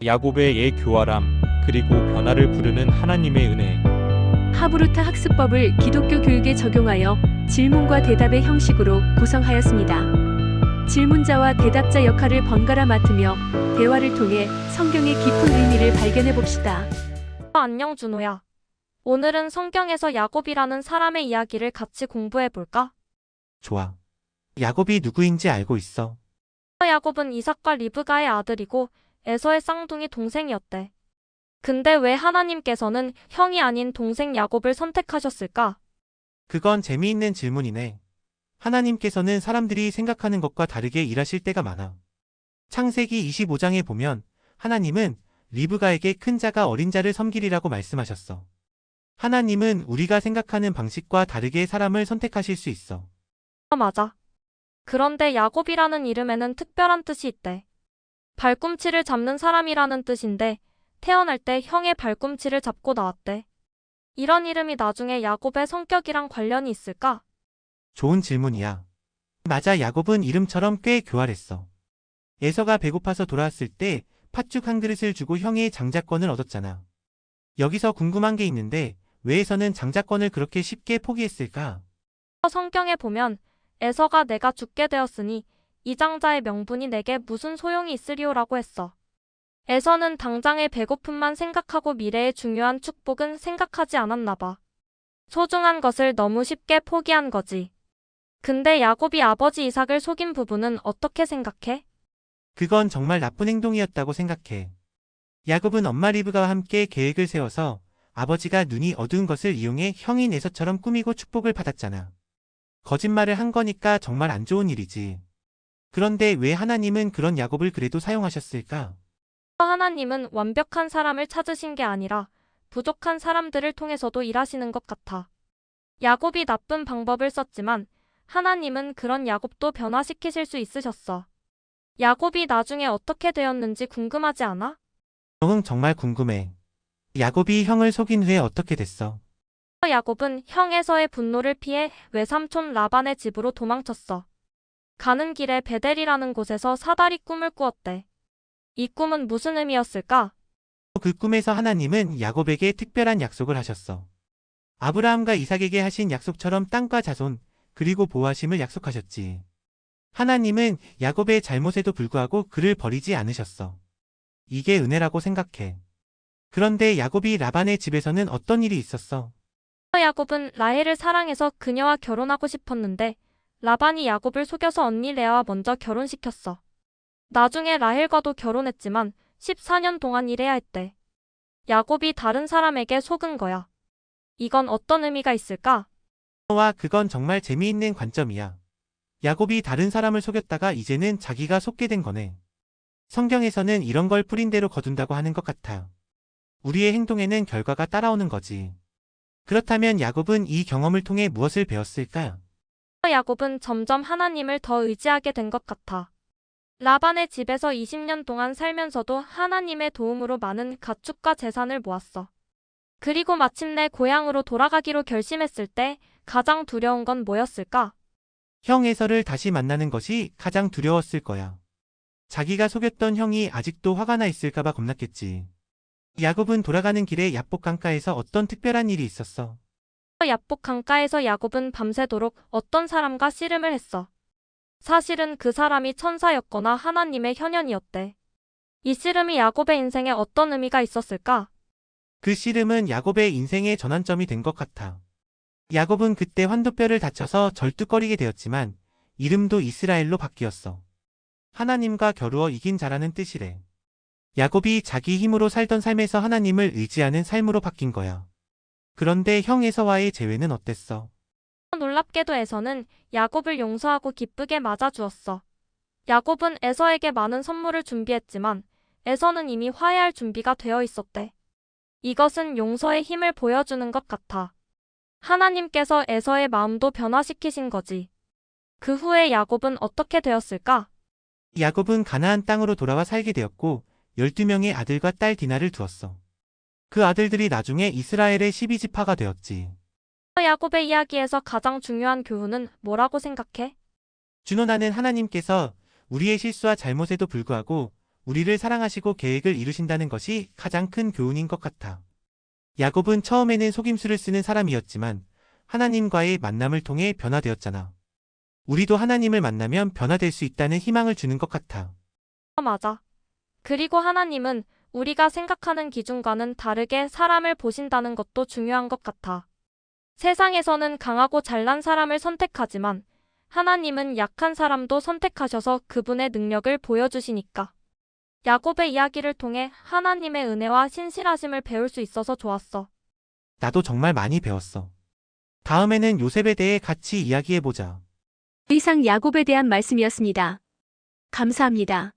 야곱의 예교활함, 그리고 변화를 부르는 하나님의 은혜. 하브루타 학습법을 기독교 교육에 적용하여 질문과 대답의 형식으로 구성하였습니다. 질문자와 대답자 역할을 번갈아 맡으며 대화를 통해 성경의 깊은 의미를 발견해 봅시다. 안녕 준호야. 오늘은 성경에서 야곱이라는 사람의 이야기를 같이 공부해 볼까? 좋아. 야곱이 누구인지 알고 있어. 야곱은 이삭과 리브가의 아들이고 에서의 쌍둥이 동생이었대. 근데 왜 하나님께서는 형이 아닌 동생 야곱을 선택하셨을까? 그건 재미있는 질문이네. 하나님께서는 사람들이 생각하는 것과 다르게 일하실 때가 많아. 창세기 25장에 보면 하나님은 리브가에게 큰 자가 어린 자를 섬기리라고 말씀하셨어. 하나님은 우리가 생각하는 방식과 다르게 사람을 선택하실 수 있어. 맞아. 그런데 야곱이라는 이름에는 특별한 뜻이 있대. 발꿈치를 잡는 사람이라는 뜻인데 태어날 때 형의 발꿈치를 잡고 나왔대. 이런 이름이 나중에 야곱의 성격이랑 관련이 있을까? 좋은 질문이야. 맞아, 야곱은 이름처럼 꽤 교활했어. 에서가 배고파서 돌아왔을 때 팥죽 한 그릇을 주고 형의 장자권을 얻었잖아. 여기서 궁금한 게 있는데 왜 에서는 장자권을 그렇게 쉽게 포기했을까? 성경에 보면 에서가 내가 죽게 되었으니 이 장자의 명분이 내게 무슨 소용이 있으리오라고 했어. 에서는 당장의 배고픔만 생각하고 미래의 중요한 축복은 생각하지 않았나 봐. 소중한 것을 너무 쉽게 포기한 거지. 근데 야곱이 아버지 이삭을 속인 부분은 어떻게 생각해? 그건 정말 나쁜 행동이었다고 생각해. 야곱은 엄마 리브가와 함께 계획을 세워서 아버지가 눈이 어두운 것을 이용해 형인 에서처럼 꾸미고 축복을 받았잖아. 거짓말을 한 거니까 정말 안 좋은 일이지. 그런데 왜 하나님은 그런 야곱을 그래도 사용하셨을까? 하나님은 완벽한 사람을 찾으신 게 아니라 부족한 사람들을 통해서도 일하시는 것 같아. 야곱이 나쁜 방법을 썼지만 하나님은 그런 야곱도 변화시키실 수 있으셨어. 야곱이 나중에 어떻게 되었는지 궁금하지 않아? 응, 정말 궁금해. 야곱이 형을 속인 후에 어떻게 됐어? 야곱은 형 에서의 분노를 피해 외삼촌 라반의 집으로 도망쳤어. 가는 길에 베델이라는 곳에서 사다리 꿈을 꾸었대. 이 꿈은 무슨 의미였을까? 그 꿈에서 하나님은 야곱에게 특별한 약속을 하셨어. 아브라함과 이삭에게 하신 약속처럼 땅과 자손, 그리고 보호하심을 약속하셨지. 하나님은 야곱의 잘못에도 불구하고 그를 버리지 않으셨어. 이게 은혜라고 생각해. 그런데 야곱이 라반의 집에서는 어떤 일이 있었어? 야곱은 라헬을 사랑해서 그녀와 결혼하고 싶었는데 라반이 야곱을 속여서 언니 레아와 먼저 결혼시켰어. 나중에 라헬과도 결혼했지만 14년 동안 일해야 했대. 야곱이 다른 사람에게 속은 거야. 이건 어떤 의미가 있을까? 와, 그건 정말 재미있는 관점이야. 야곱이 다른 사람을 속였다가 이제는 자기가 속게 된 거네. 성경에서는 이런 걸 뿌린 대로 거둔다고 하는 것 같아. 우리의 행동에는 결과가 따라오는 거지. 그렇다면 야곱은 이 경험을 통해 무엇을 배웠을까? 야곱은 점점 하나님을 더 의지하게 된 것 같아. 라반의 집에서 20년 동안 살면서도 하나님의 도움으로 많은 가축과 재산을 모았어. 그리고 마침내 고향으로 돌아가기로 결심했을 때 가장 두려운 건 뭐였을까? 형 에서를 다시 만나는 것이 가장 두려웠을 거야. 자기가 속였던 형이 아직도 화가 나 있을까봐 겁났겠지. 야곱은 돌아가는 길에 야복 강가에서 어떤 특별한 일이 있었어. 야복 강가에서 야곱은 밤새도록 어떤 사람과 씨름을 했어. 사실은 그 사람이 천사였거나 하나님의 현현이었대. 이 씨름이 야곱의 인생에 어떤 의미가 있었을까? 그 씨름은 야곱의 인생의 전환점이 된 것 같아. 야곱은 그때 환도뼈를 다쳐서 절뚝거리게 되었지만 이름도 이스라엘로 바뀌었어. 하나님과 겨루어 이긴 자라는 뜻이래. 야곱이 자기 힘으로 살던 삶에서 하나님을 의지하는 삶으로 바뀐 거야. 그런데 형 에서와의 재회는 어땠어? 놀랍게도 에서는 야곱을 용서하고 기쁘게 맞아주었어. 야곱은 에서에게 많은 선물을 준비했지만 에서는 이미 화해할 준비가 되어 있었대. 이것은 용서의 힘을 보여주는 것 같아. 하나님께서 에서의 마음도 변화시키신 거지. 그 후에 야곱은 어떻게 되었을까? 야곱은 가나안 땅으로 돌아와 살게 되었고 12명의 아들과 딸 디나를 두었어. 그 아들들이 나중에 이스라엘의 12지파가 되었지. 야곱의 이야기에서 가장 중요한 교훈은 뭐라고 생각해? 준호, 나는 하나님께서 우리의 실수와 잘못에도 불구하고 우리를 사랑하시고 계획을 이루신다는 것이 가장 큰 교훈인 것 같아. 야곱은 처음에는 속임수를 쓰는 사람이었지만 하나님과의 만남을 통해 변화되었잖아. 우리도 하나님을 만나면 변화될 수 있다는 희망을 주는 것 같아. 맞아. 그리고 하나님은 우리가 생각하는 기준과는 다르게 사람을 보신다는 것도 중요한 것 같아. 세상에서는 강하고 잘난 사람을 선택하지만 하나님은 약한 사람도 선택하셔서 그분의 능력을 보여주시니까. 야곱의 이야기를 통해 하나님의 은혜와 신실하심을 배울 수 있어서 좋았어. 나도 정말 많이 배웠어. 다음에는 요셉에 대해 같이 이야기해보자. 이상 야곱에 대한 말씀이었습니다. 감사합니다.